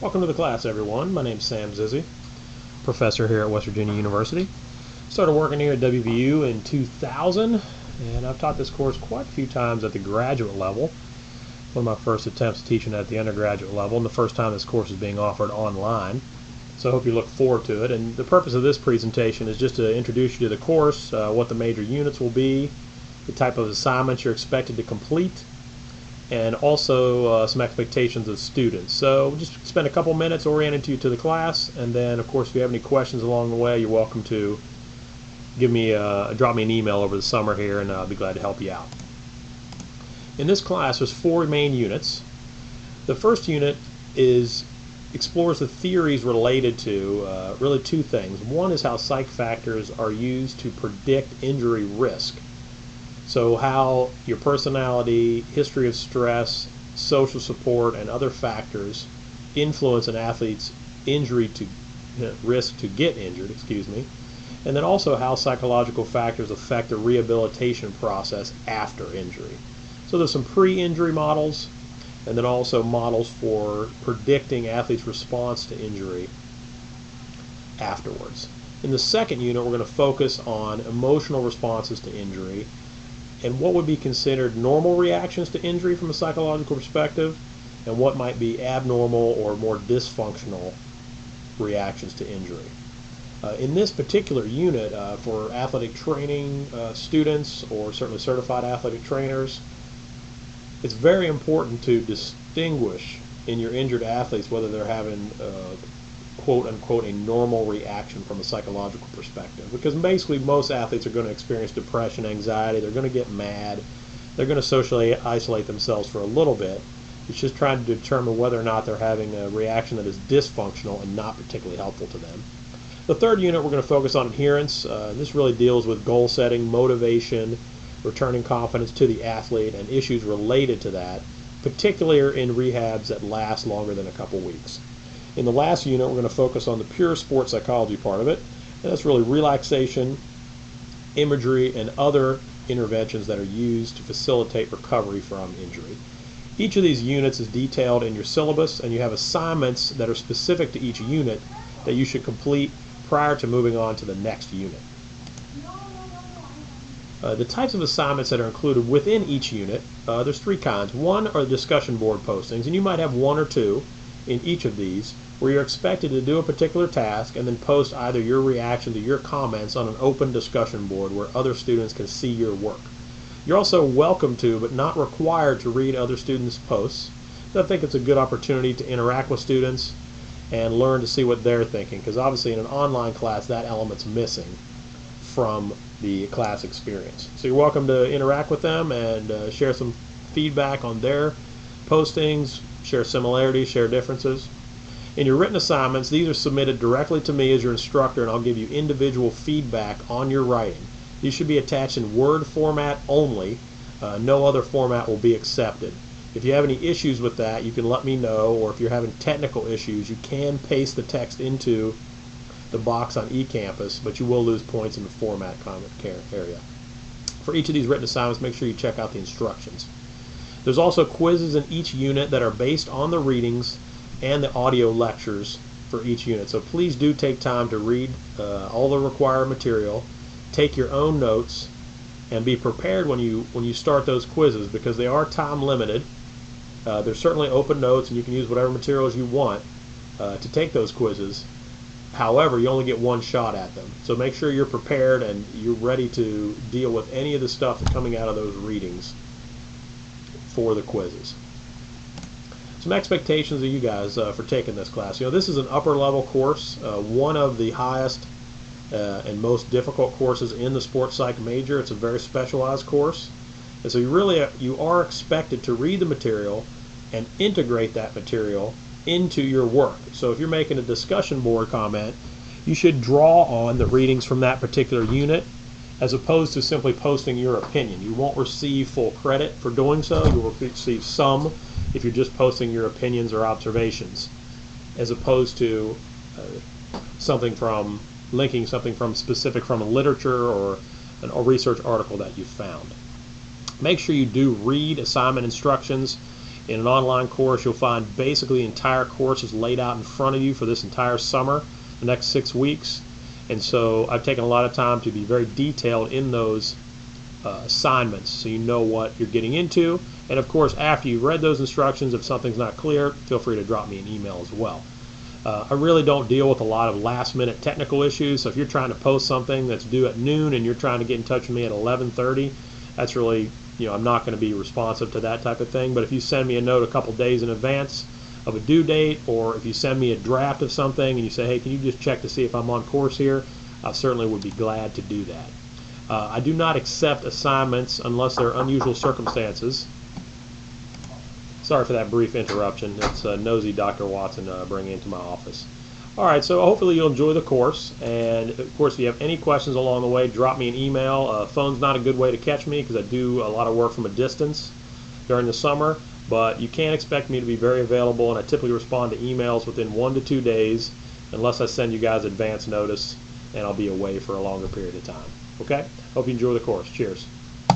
Welcome to the class, everyone. My name's Sam Zizzi, professor here at West Virginia University. Started working here at WVU in 2000, and I've taught this course quite a few times at the graduate level. One of my first attempts teaching at the undergraduate level, and the first time this course is being offered online. So I hope you look forward to it. And the purpose of this presentation is just to introduce you to the course, what the major units will be, the type of assignments you're expected to complete, and also some expectations of students. So just spend a couple minutes orienting you to the class, and then of course if you have any questions along the way, you're welcome to drop me an email over the summer here, and I'll be glad to help you out. In this class there's 4 main units. The first unit explores the theories related to really 2 things. One is how psych factors are used to predict injury risk. So how your personality, history of stress, social support, and other factors influence an athlete's risk to get injured, and then also how psychological factors affect the rehabilitation process after injury. So there's some pre-injury models, and then also models for predicting athletes' response to injury afterwards. In the second unit, we're going to focus on emotional responses to injury and what would be considered normal reactions to injury from a psychological perspective, and what might be abnormal or more dysfunctional reactions to injury. In this particular unit, for athletic training students, or certainly certified athletic trainers, it's very important to distinguish in your injured athletes whether they're having quote unquote a normal reaction from a psychological perspective, because basically most athletes are going to experience depression, anxiety, they're going to get mad, they're going to socially isolate themselves for a little bit. It's just trying to determine whether or not they're having a reaction that is dysfunctional and not particularly helpful to them. The third unit, we're going to focus on adherence. This really deals with goal setting, motivation, returning confidence to the athlete, and issues related to that, particularly in rehabs that last longer than a couple weeks. In the last unit, we're going to focus on the pure sports psychology part of it, and that's really relaxation, imagery, and other interventions that are used to facilitate recovery from injury. Each of these units is detailed in your syllabus, and you have assignments that are specific to each unit that you should complete prior to moving on to the next unit. The types of assignments that are included within each unit, there's 3 kinds. One are discussion board postings, and you might have 1 or 2 in each of these, where you're expected to do a particular task and then post either your reaction to your comments on an open discussion board where other students can see your work. You're also welcome to, but not required to, read other students' posts. So I think it's a good opportunity to interact with students and learn to see what they're thinking, because obviously in an online class that element's missing from the class experience. So you're welcome to interact with them and share some feedback on their postings, share similarities, share differences. In your written assignments, these are submitted directly to me as your instructor, and I'll give you individual feedback on your writing. These should be attached in Word format only. No other format will be accepted. If you have any issues with that, you can let me know, or if you're having technical issues, you can paste the text into the box on eCampus, but you will lose points in the format comment area. For each of these written assignments, make sure you check out the instructions. There's also quizzes in each unit that are based on the readings and the audio lectures for each unit. So please do take time to read all the required material, take your own notes, and be prepared when you start those quizzes, because they are time limited. They're certainly open notes, and you can use whatever materials you want to take those quizzes. However, you only get 1 shot at them. So make sure you're prepared and you're ready to deal with any of the stuff that's coming out of those readings for the quizzes. Some expectations of you guys for taking this class. This is an upper level course, one of the highest and most difficult courses in the sports psych major. It's a very specialized course, and so you are expected to read the material and integrate that material into your work. So if you're making a discussion board comment, you should draw on the readings from that particular unit, as opposed to simply posting your opinion. You won't receive full credit for doing so. You will receive some if you're just posting your opinions or observations, as opposed to linking something from specific from a literature or a research article that you found. Make sure you do read assignment instructions. In an online course, you'll find basically the entire course is laid out in front of you for this entire summer, the next 6 weeks. And so I've taken a lot of time to be very detailed in those assignments so you know what you're getting into. And of course, after you've read those instructions, if something's not clear, feel free to drop me an email as well. I really don't deal with a lot of last minute technical issues, so if you're trying to post something that's due at noon and you're trying to get in touch with me at 11:30, that's really, I'm not going to be responsive to that type of thing. But if you send me a note a couple days in advance of a due date, or if you send me a draft of something and you say, hey, can you just check to see if I'm on course here, I certainly would be glad to do that. I do not accept assignments unless there are unusual circumstances. Sorry for that brief interruption. It's nosy Dr. Watson bringing into my office. All right, so hopefully you'll enjoy the course. And of course, if you have any questions along the way, drop me an email. Phone's not a good way to catch me because I do a lot of work from a distance during the summer. But you can expect me to be very available, and I typically respond to emails within 1 to 2 days, unless I send you guys advance notice and I'll be away for a longer period of time. Okay? Hope you enjoy the course. Cheers.